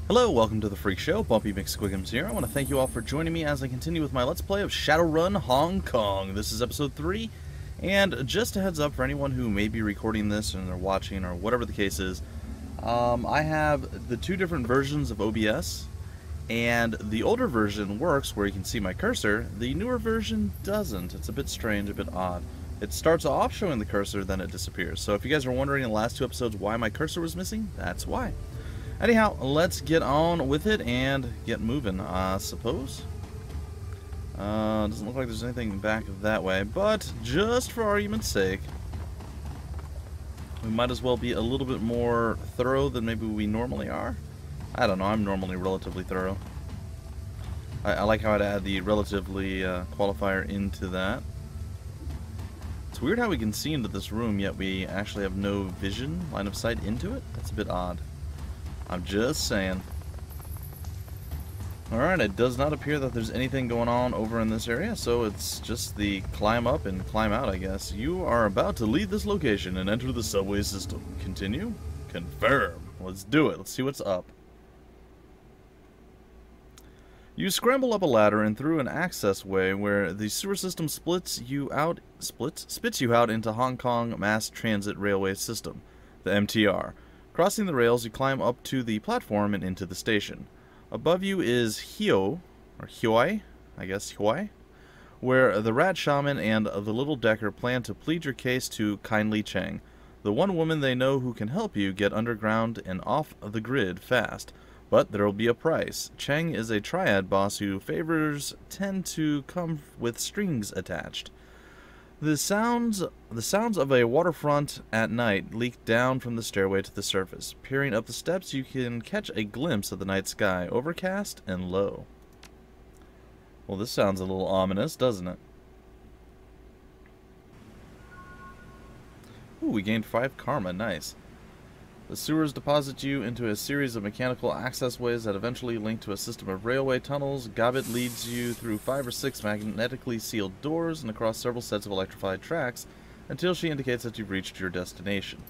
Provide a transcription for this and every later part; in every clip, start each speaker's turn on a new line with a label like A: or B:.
A: Hello, welcome to the Freak Show. Bumpy McSquigums here. I want to thank you all for joining me as I continue with my Let's Play of Shadowrun Hong Kong. This is episode 3, and just a heads up for anyone who may be recording this and they're watching or whatever the case is, I have the two different versions of OBS, and the older version works where you can see my cursor. The newer version doesn't. It's a bit strange, a bit odd. It starts off showing the cursor, then it disappears. So if you guys are wondering in the last two episodes why my cursor was missing, that's why. Anyhow, let's get on with it and get moving, I suppose. Doesn't look like there's anything back that way, but just for argument's sake, we might as well be a little bit more thorough than maybe we normally are. I don't know, I'm normally relatively thorough. I like how I'd add the relatively qualifier into that. It's weird how we can see into this room, yet we actually have no vision, line of sight into it. That's a bit odd. I'm just saying. Alright, it does not appear that there's anything going on over in this area, so it's just the climb up and climb out, I guess. You are about to leave this location and enter the subway system. Continue? Confirm. Let's do it. Let's see what's up. You scramble up a ladder and through an access way where the sewer system spits you out into Hong Kong Mass Transit Railway System, the MTR. Crossing the rails, you climb up to the platform and into the station. Above you is Heoi, where the rat shaman and the little decker plan to plead your case to Kindly Cheng, the one woman they know who can help you get underground and off the grid fast. But there will be a price. Cheng is a triad boss whose favors tend to come with strings attached. The sounds of a waterfront at night leak down from the stairway to the surface. Peering up the steps, you can catch a glimpse of the night sky, overcast and low. Well, this sounds a little ominous, doesn't it? Ooh, we gained 5 karma, nice. The sewers deposit you into a series of mechanical access ways that eventually link to a system of railway tunnels. Gobbet leads you through 5 or 6 magnetically sealed doors and across several sets of electrified tracks until she indicates that you've reached your destination.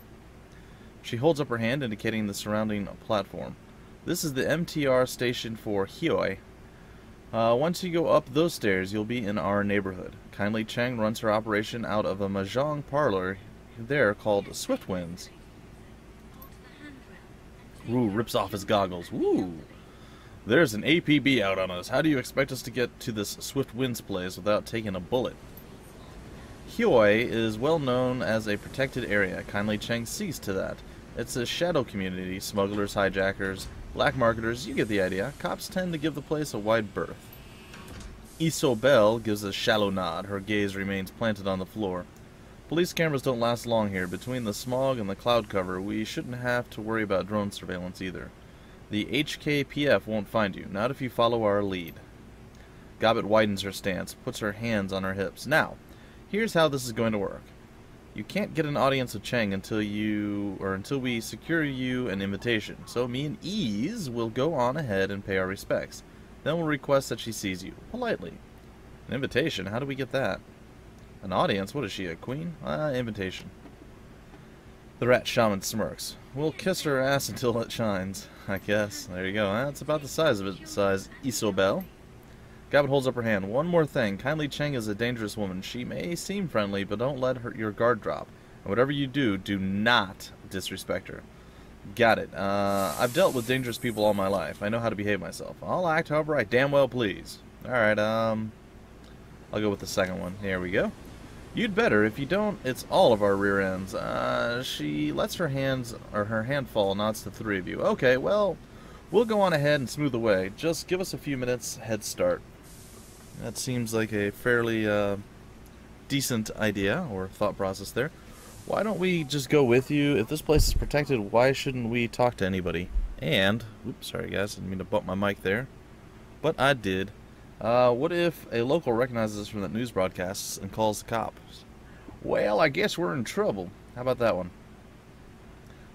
A: She holds up her hand indicating the surrounding platform. This is the MTR station for Heoi. Once you go up those stairs, you'll be in our neighborhood. Kindly Cheng runs her operation out of a mahjong parlor there called Swiftwinds. Ooh, rips off his goggles. Ooh. There's an APB out on us. How do you expect us to get to this Swift Winds place without taking a bullet? Heoi is well known as a protected area. Kindly Cheng sees to that. It's a shadow community. Smugglers, hijackers, black marketers, you get the idea. Cops tend to give the place a wide berth. Isobel gives a shallow nod. Her gaze remains planted on the floor. Police cameras don't last long here. Between the smog and the cloud cover, we shouldn't have to worry about drone surveillance either. The HKPF won't find you, not if you follow our lead. Gobbet widens her stance, puts her hands on her hips. Now, here's how this is going to work. You can't get an audience of Cheng until we secure you an invitation. So me and Ease will go on ahead and pay our respects. Then we'll request that she sees you, politely. An invitation? How do we get that? An audience? What is she, a queen? Invitation. The rat shaman smirks. We'll kiss her ass until it shines, I guess. There you go. That's about the size of it, size Isobel. Gobbet holds up her hand. One more thing. Kindly Cheng is a dangerous woman. She may seem friendly, but don't let your guard drop. And whatever you do, do not disrespect her. Got it. I've dealt with dangerous people all my life. I know how to behave myself. I'll act however I damn well please. Alright, I'll go with the second one. Here we go. You'd better. If you don't, it's all of our rear ends. She lets her hand fall, nods to the 3 of you. Okay, well, we'll go on ahead and smooth the way. Just give us a few minutes head start. That seems like a fairly decent idea or thought process there. Why don't we just go with you? If this place is protected, why shouldn't we talk to anybody? And, oops, sorry guys, didn't mean to bump my mic there, but I did. What if a local recognizes us from that news broadcast and calls the cops? Well, I guess we're in trouble. How about that one?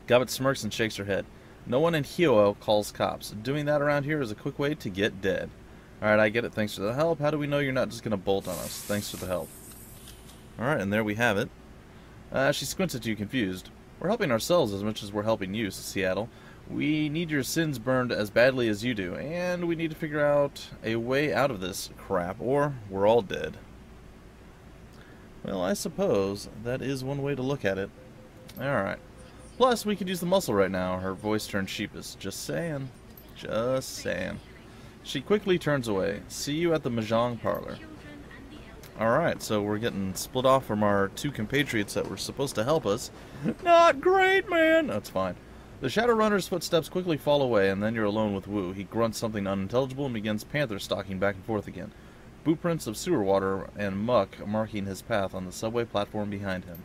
A: Gobbet smirks and shakes her head. No one in Heoi calls cops. Doing that around here is a quick way to get dead. Alright, I get it. Thanks for the help. How do we know you're not just going to bolt on us? Thanks for the help. Alright, and there we have it. She squints at you, confused. We're helping ourselves as much as we're helping you, Seattle. We need your sins burned as badly as you do, and we need to figure out a way out of this crap, or we're all dead. Well, I suppose that is one way to look at it. Alright. Plus, we could use the muscle right now. Her voice turned sheepish. Just saying. Just saying. She quickly turns away. See you at the Mahjong parlor. Alright, so we're getting split off from our two compatriots that were supposed to help us. Not great, man! That's fine. The Shadowrunner's footsteps quickly fall away, and then you're alone with Wu. He grunts something unintelligible and begins panther stalking back and forth again. Bootprints of sewer water and muck marking his path on the subway platform behind him.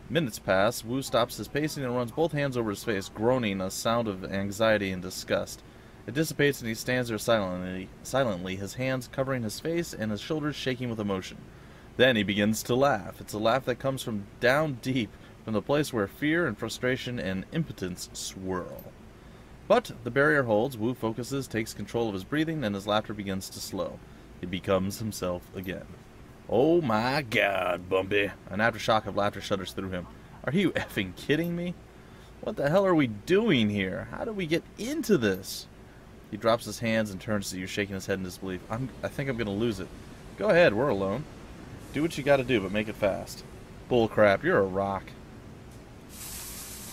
A: Minutes pass. Wu stops his pacing and runs both hands over his face, groaning a sound of anxiety and disgust. It dissipates and he stands there silently, his hands covering his face and his shoulders shaking with emotion. Then he begins to laugh. It's a laugh that comes from down deep, from the place where fear and frustration and impotence swirl. But the barrier holds. Wu focuses, takes control of his breathing, and his laughter begins to slow. He becomes himself again. Oh my god, Bumpy. An aftershock of laughter shudders through him. Are you effing kidding me? What the hell are we doing here? How did we get into this? He drops his hands and turns to you, shaking his head in disbelief. I think I'm gonna lose it. Go ahead, we're alone. Do what you gotta do, but make it fast. Bull crap, you're a rock.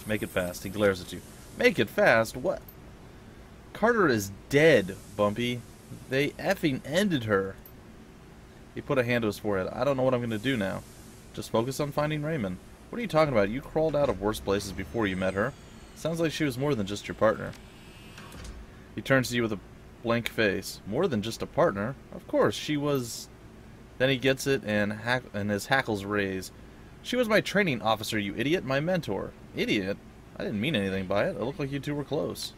A: Make it fast. He glares at you. Make it fast? What? Carter is dead, Bumpy. They effing ended her. He put a hand to his forehead. I don't know what I'm going to do now. Just focus on finding Raymond. What are you talking about? You crawled out of worse places before you met her. Sounds like she was more than just your partner. He turns to you with a blank face. More than just a partner? Of course, she was... Then he gets it, and his hackles raise. She was my training officer, you idiot. My mentor. Idiot? I didn't mean anything by it. It looked like you two were close.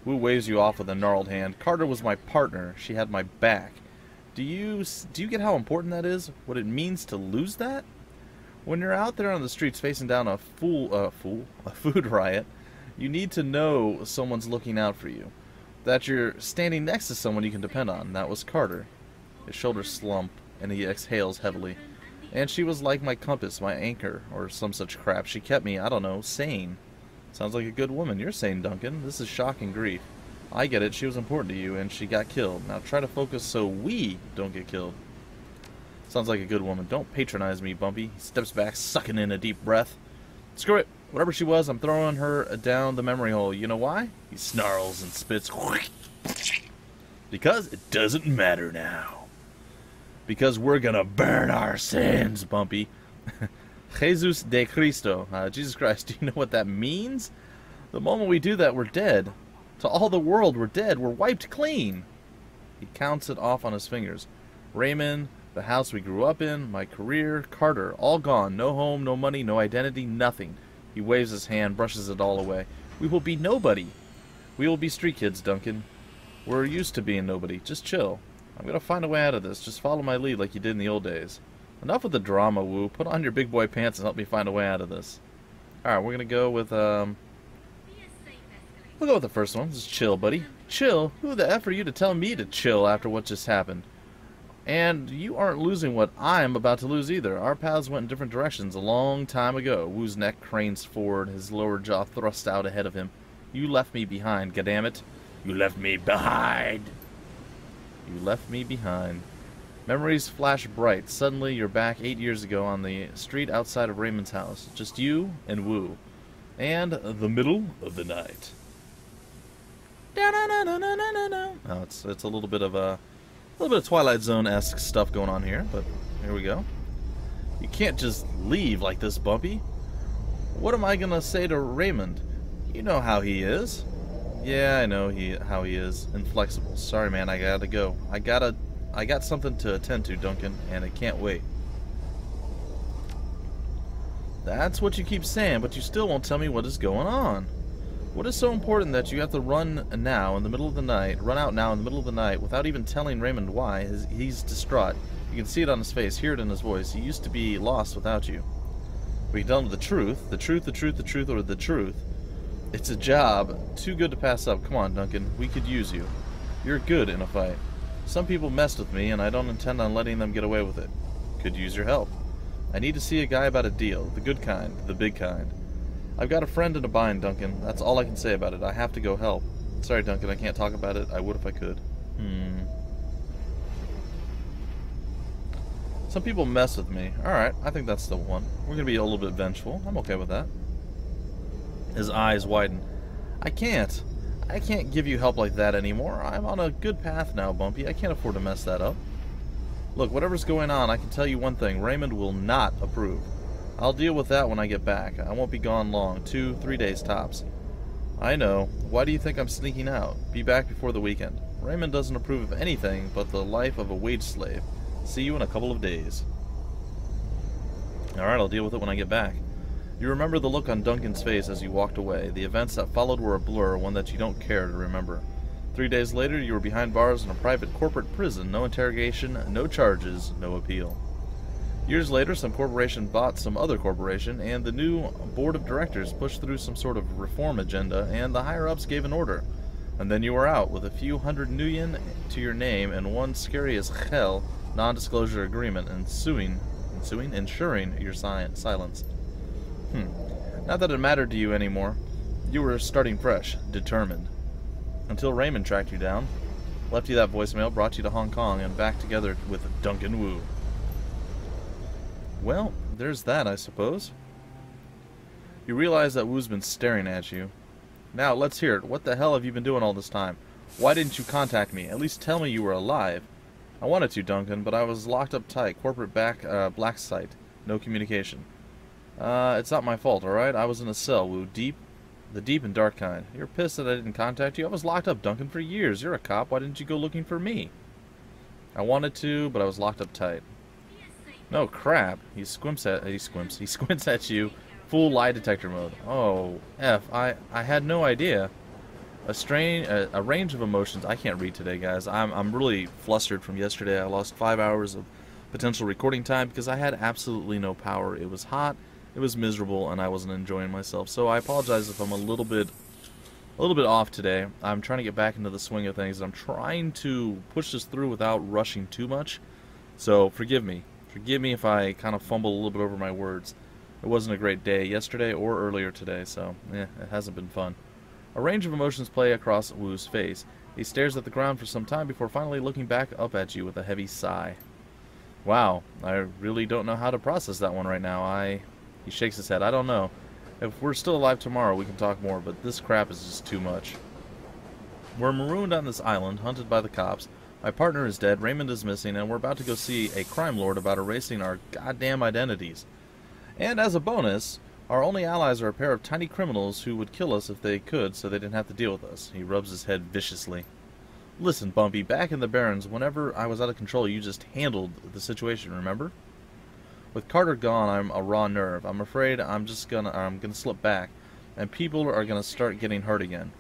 A: Wu waves you off with a gnarled hand. Carter was my partner. She had my back. Do you get how important that is? What it means to lose that? When you're out there on the streets facing down a food riot, you need to know someone's looking out for you. That you're standing next to someone you can depend on. That was Carter. His shoulders slump, and he exhales heavily. And she was like my compass, my anchor, or some such crap. She kept me, I don't know, sane. Sounds like a good woman. You're sane, Duncan. This is shocking grief. I get it. She was important to you, and she got killed. Now try to focus so we don't get killed. Sounds like a good woman. Don't patronize me, Bumpy. He steps back, sucking in a deep breath. Screw it. Whatever she was, I'm throwing her down the memory hole. You know why? He snarls and spits. Because it doesn't matter now. Because we're gonna burn our sins, Bumpy. Jesus de Cristo. Jesus Christ, do you know what that means? The moment we do that, we're dead. To all the world, we're dead. We're wiped clean. He counts it off on his fingers. Raymond, the house we grew up in, my career, Carter, all gone. No home, no money, no identity, nothing. He waves his hand, brushes it all away. We will be nobody. We will be street kids, Duncan. We're used to being nobody. Just chill. I'm gonna find a way out of this. Just follow my lead like you did in the old days. Enough with the drama, Wu. Put on your big boy pants and help me find a way out of this. Alright, we're gonna go with, we'll go with the first one. Just chill, buddy. Chill? Who the F are you to tell me to chill after what just happened? And you aren't losing what I'm about to lose either. Our paths went in different directions a long time ago. Wu's neck cranes forward, his lower jaw thrust out ahead of him. You left me behind, goddammit. You left me behind. You left me behind. Memories flash bright. Suddenly, you're back 8 years ago on the street outside of Raymond's house. Just you and Wu. And the middle of the night. Oh, it's a little bit of Twilight Zone-esque stuff going on here, but here we go. You can't just leave like this, Bumpy. What am I gonna say to Raymond? You know how he is. Yeah, I know how he is. Inflexible. Sorry, man, I gotta go. I got something to attend to, Duncan, and it can't wait. That's what you keep saying, but you still won't tell me what is going on. What is so important that you have to run out now in the middle of the night without even telling Raymond why? He's distraught. You can see it on his face, hear it in his voice. He used to be lost without you. We can tell him the truth, or the truth. It's a job too good to pass up. Come on, Duncan, we could use you. You're good in a fight. Some people messed with me, and I don't intend on letting them get away with it. Could use your help. I need to see a guy about a deal. The good kind, the big kind. I've got a friend in a bind, Duncan. That's all I can say about it. I have to go help. Sorry, Duncan, I can't talk about it. I would if I could. Some people mess with me. Alright, I think that's the one. We're gonna be a little bit vengeful. I'm okay with that. His eyes widen. I can't give you help like that anymore. I'm on a good path now, Bumpy. I can't afford to mess that up. Look, whatever's going on, I can tell you one thing. Raymond will not approve. I'll deal with that when I get back. I won't be gone long. 2-3 days tops. I know. Why do you think I'm sneaking out? Be back before the weekend. Raymond doesn't approve of anything but the life of a wage slave. See you in a couple of days. Alright, I'll deal with it when I get back. You remember the look on Duncan's face as you walked away. The events that followed were a blur, one that you don't care to remember. 3 days later, you were behind bars in a private corporate prison. No interrogation, no charges, no appeal. Years later, some corporation bought some other corporation, and the new board of directors pushed through some sort of reform agenda, and the higher-ups gave an order. And then you were out, with a few hundred nuyen to your name and one scary as hell non-disclosure agreement ensuring your silence. Not that it mattered to you anymore. You were starting fresh, determined. Until Raymond tracked you down, left you that voicemail, brought you to Hong Kong, and back together with Duncan Wu. Well, there's that, I suppose. You realize that Wu's been staring at you. Now, let's hear it. What the hell have you been doing all this time? Why didn't you contact me? At least tell me you were alive. I wanted to, Duncan, but I was locked up tight. Corporate black site. No communication. It's not my fault, alright? I was in a cell, Wu. The deep and dark kind. You're pissed that I didn't contact you? I was locked up, Duncan, for years. You're a cop. Why didn't you go looking for me? I wanted to, but I was locked up tight. No crap. He squints at you. Full lie detector mode. Oh, I had no idea. A range of emotions. I can't read today, guys. I'm really flustered from yesterday. I lost 5 hours of potential recording time because I had absolutely no power. It was hot, it was miserable, and I wasn't enjoying myself. So I apologize if I'm a little bit off today. I'm trying to get back into the swing of things. I'm trying to push this through without rushing too much. So forgive me. Forgive me if I kind of fumble a little bit over my words. It wasn't a great day yesterday or earlier today, so it hasn't been fun. A range of emotions play across Wu's face. He stares at the ground for some time before finally looking back up at you with a heavy sigh. Wow, I really don't know how to process that one right now. He shakes his head. I don't know. If we're still alive tomorrow, we can talk more, but this crap is just too much. We're marooned on this island, hunted by the cops. My partner is dead, Raymond is missing, and we're about to go see a crime lord about erasing our goddamn identities. And as a bonus, our only allies are a pair of tiny criminals who would kill us if they could, so they didn't have to deal with us. He rubs his head viciously. Listen, Bumpy, back in the Barrens, whenever I was out of control, you just handled the situation, remember? With Carter gone, I'm a raw nerve. I'm afraid I'm gonna slip back, and people are gonna start getting hurt again.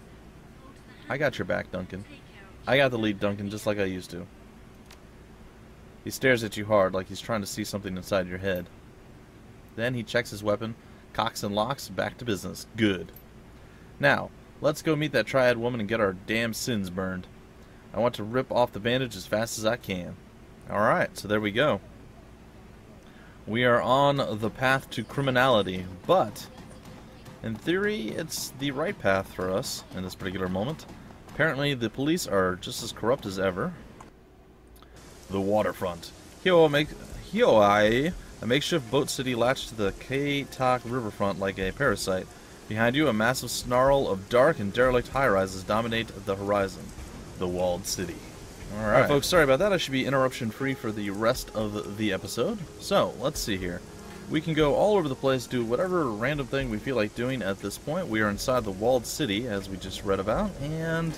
A: I got your back, Duncan. I got the lead, Duncan, just like I used to. He stares at you hard, like he's trying to see something inside your head. Then he checks his weapon, cocks and locks, back to business. Good. Now, let's go meet that triad woman and get our damn sins burned. I want to rip off the bandage as fast as I can. Alright, so there we go. We are on the path to criminality, but in theory, it's the right path for us in this particular moment. Apparently, the police are just as corrupt as ever. The waterfront. Heoi, a makeshift boat city latched to the K-Tak riverfront like a parasite. Behind you, a massive snarl of dark and derelict high-rises dominate the horizon. The walled city. Alright, folks, sorry about that. I should be interruption-free for the rest of the episode. So, let's see here. We can go all over the place, do whatever random thing we feel like doing at this point. We are inside the walled city, as we just read about, and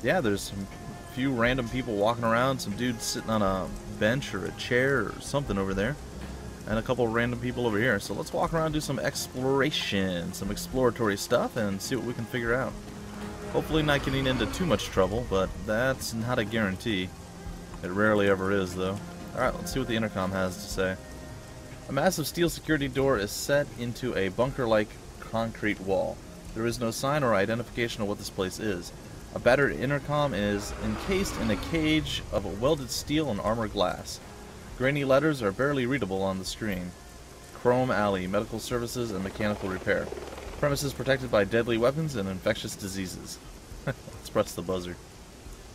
A: yeah, there's some few random people walking around, some dudes sitting on a bench or a chair or something over there, and a couple random people over here. So let's walk around, do some exploration, some exploratory stuff, and see what we can figure out. Hopefully not getting into too much trouble, but that's not a guarantee. It rarely ever is, though. Alright, let's see what the intercom has to say. A massive steel security door is set into a bunker-like concrete wall. There is no sign or identification of what this place is. A battered intercom is encased in a cage of welded steel and armor glass. Grainy letters are barely readable on the screen. Chrome Alley, medical services and mechanical repair. Premises protected by deadly weapons and infectious diseases. Let's press the buzzer.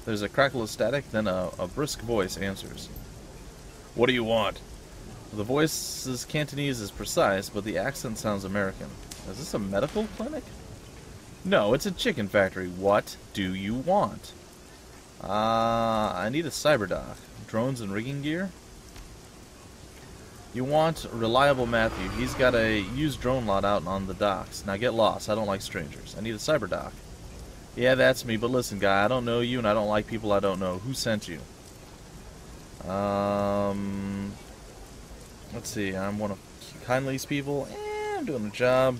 A: There's a crackle of static, then a brisk voice answers. What do you want? The voice's Cantonese is precise, but the accent sounds American. Is this a medical clinic? No, it's a chicken factory. What do you want? I need a cyberdock. Drones and rigging gear? You want reliable Matthew. He's got a used drone lot out on the docks. Now get lost. I don't like strangers. I need a cyberdock. Yeah, that's me, but listen, guy, I don't know you and I don't like people I don't know. Who sent you? Let's see. I'm one of Kindly's people. I'm doing a job.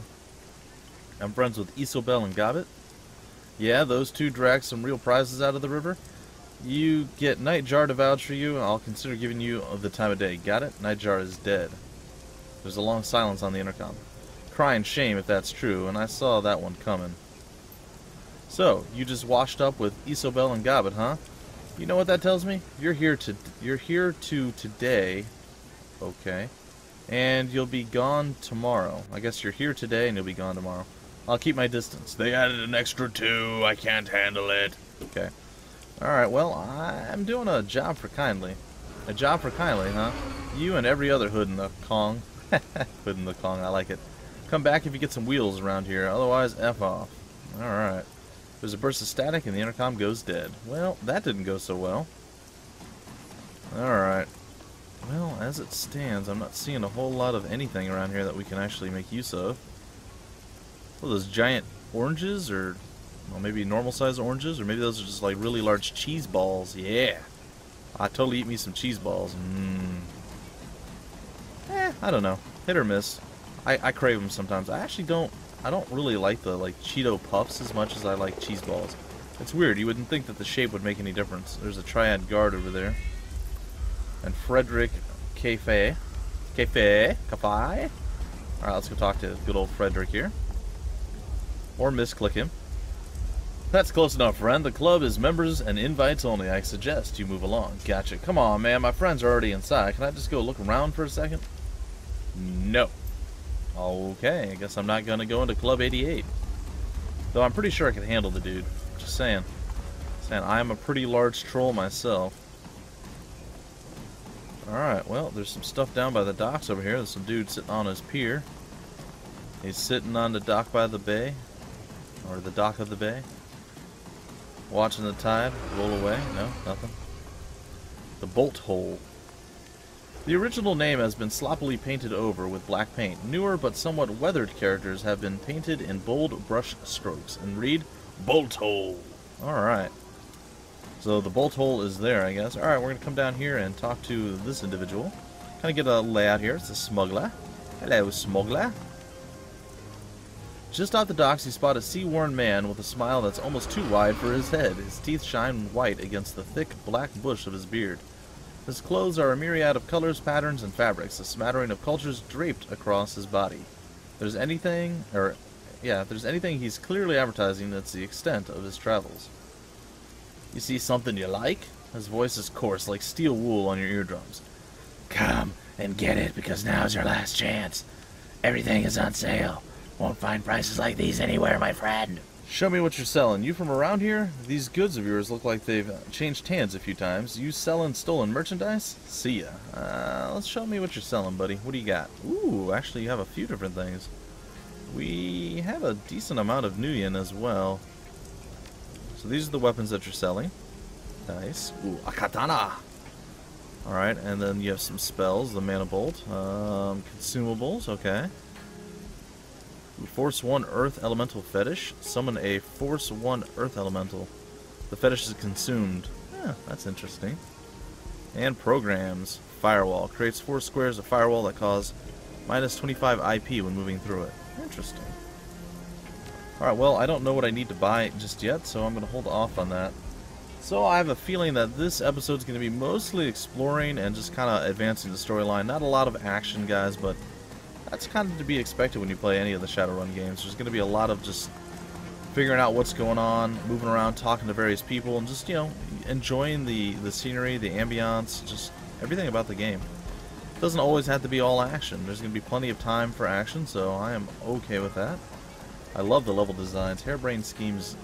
A: I'm friends with Isobel and Gobbet. Yeah, those two dragged some real prizes out of the river. You get Nightjar to vouch for you, and I'll consider giving you the time of day. Got it? Nightjar is dead. There's a long silence on the intercom. Crying shame if that's true, and I saw that one coming. So, you just washed up with Isobel and Gobbet, huh? You know what that tells me? You're here to today. Okay. And you'll be gone tomorrow. I guess you're here today and you'll be gone tomorrow. I'll keep my distance. They added an extra 2. I can't handle it. Okay. Alright, well, I'm doing a job for Kindly. A job for Kindly, huh? You and every other hood in the Kong. Hood in the Kong, I like it. Come back if you get some wheels around here. Otherwise, F off. Alright. There's a burst of static and the intercom goes dead. Well, that didn't go so well. Alright. Well, as it stands, I'm not seeing a whole lot of anything around here that we can actually make use of. Oh, those giant oranges, or well, maybe normal-sized oranges, or maybe those are just like really large cheese balls. Yeah, I totally eat me some cheese balls. I don't know, hit or miss. I crave them sometimes. I don't really like the Cheeto Puffs as much as I like cheese balls. It's weird. You wouldn't think that the shape would make any difference. There's a Triad Guard over there. And Frederick Cafe. Alright, let's go talk to good old Frederick here. Or misclick him. That's close enough, friend. The club is members and invites only. I suggest you move along. Gotcha. Come on, man. My friends are already inside. Can I just go look around for a second? No. Okay, I guess I'm not going to go into Club 88. Though I'm pretty sure I can handle the dude. Just saying. I'm a pretty large troll myself. Alright, well, there's some stuff down by the docks over here. There's some dude sitting on his pier. He's sitting on the dock by the bay. Or the dock of the bay. Watching the tide roll away. No, nothing. The bolt hole. The original name has been sloppily painted over with black paint. Newer but somewhat weathered characters have been painted in bold brush strokes and read Bolt Hole. Alright. So the bolt hole is there, I guess. Alright, we're going to come down here and talk to this individual. Kind of get a layout here. It's a smuggler. Hello, smuggler. Just off the docks, you spot a sea-worn man with a smile that's almost too wide for his head. His teeth shine white against the thick black bush of his beard. His clothes are a myriad of colors, patterns, and fabrics, a smattering of cultures draped across his body. If there's anything he's clearly advertising, that's the extent of his travels. You see something you like? His voice is coarse, like steel wool on your eardrums. Come and get it, because now's your last chance. Everything is on sale. Won't find prices like these anywhere, my friend. Show me what you're selling. You from around here? These goods of yours look like they've changed hands a few times. You selling stolen merchandise? See ya. Let's show me what you're selling, buddy. What do you got? Ooh, actually you have a few different things. We have a decent amount of Nuyen as well. So these are the weapons that you're selling. Nice. Ooh, a katana. Alright, and then you have some spells, the Mana Bolt. Consumables, okay. Force 1 Earth Elemental Fetish. Summon a Force 1 Earth Elemental. The fetish is consumed. That's interesting. And programs. Firewall. Creates 4 squares of firewall that cause minus 25 IP when moving through it. Interesting. Alright, well, I don't know what I need to buy just yet, so I'm going to hold off on that. So I have a feeling that this episode is going to be mostly exploring and just kind of advancing the storyline. Not a lot of action, guys, but that's kind of to be expected when you play any of the Shadowrun games. There's going to be a lot of just figuring out what's going on, moving around, talking to various people, and just, you know, enjoying the scenery, the ambiance, just everything about the game. It doesn't always have to be all action. There's going to be plenty of time for action, so I am okay with that. I love the level designs. Harebrained Schemes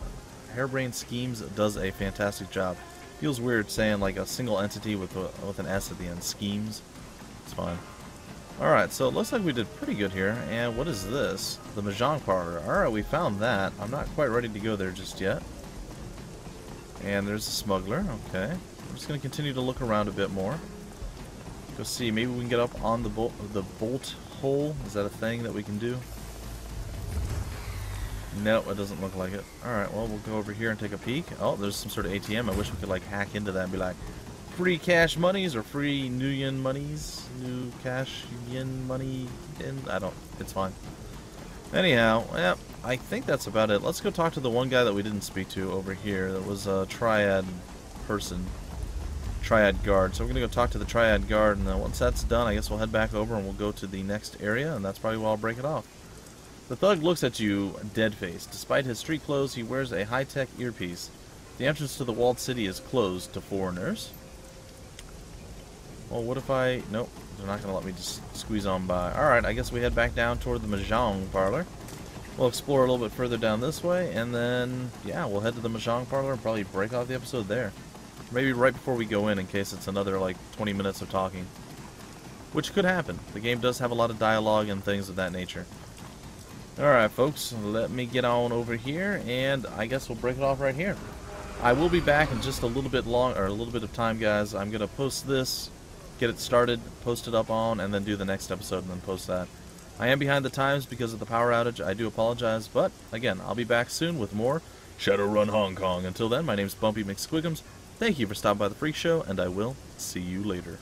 A: does a fantastic job. Feels weird saying like a single entity with an S at the end. Schemes. It's fine. Alright, so it looks like we did pretty good here. And what is this? The Mahjong Parlor. Alright, we found that. I'm not quite ready to go there just yet. And there's a smuggler. Okay. I'm just going to continue to look around a bit more. Go see. Maybe we can get up on the bolt hole. Is that a thing that we can do? No, it doesn't look like it. Alright, well, we'll go over here and take a peek. Oh, there's some sort of ATM. I wish we could, like, hack into that and be like, free cash monies or free new yen monies? New cash yen money? It's fine. Anyhow, yeah, I think that's about it. Let's go talk to the one guy that we didn't speak to over here. That was a triad person. Triad guard. So we're going to go talk to the triad guard, and then once that's done, I guess we'll head back over and we'll go to the next area, and that's probably where I'll break it off. The thug looks at you, dead-faced. Despite his street clothes, he wears a high-tech earpiece. The entrance to the walled city is closed to foreigners. Well, what if I... Nope, they're not going to let me just squeeze on by. Alright, I guess we head back down toward the Mahjong Parlor. We'll explore a little bit further down this way, and then, yeah, we'll head to the Mahjong Parlor and probably break off the episode there. Maybe right before we go in case it's another, like, 20 minutes of talking. Which could happen. The game does have a lot of dialogue and things of that nature. Alright, folks, let me get on over here, and I guess we'll break it off right here. I will be back in just a little bit of time, guys. I'm going to post this, get it started, post it up on, and then do the next episode and then post that. I am behind the times because of the power outage. I do apologize, but, again, I'll be back soon with more Shadowrun Hong Kong. Until then, my name's Bumpy McSquigums. Thank you for stopping by the Freak Show, and I will see you later.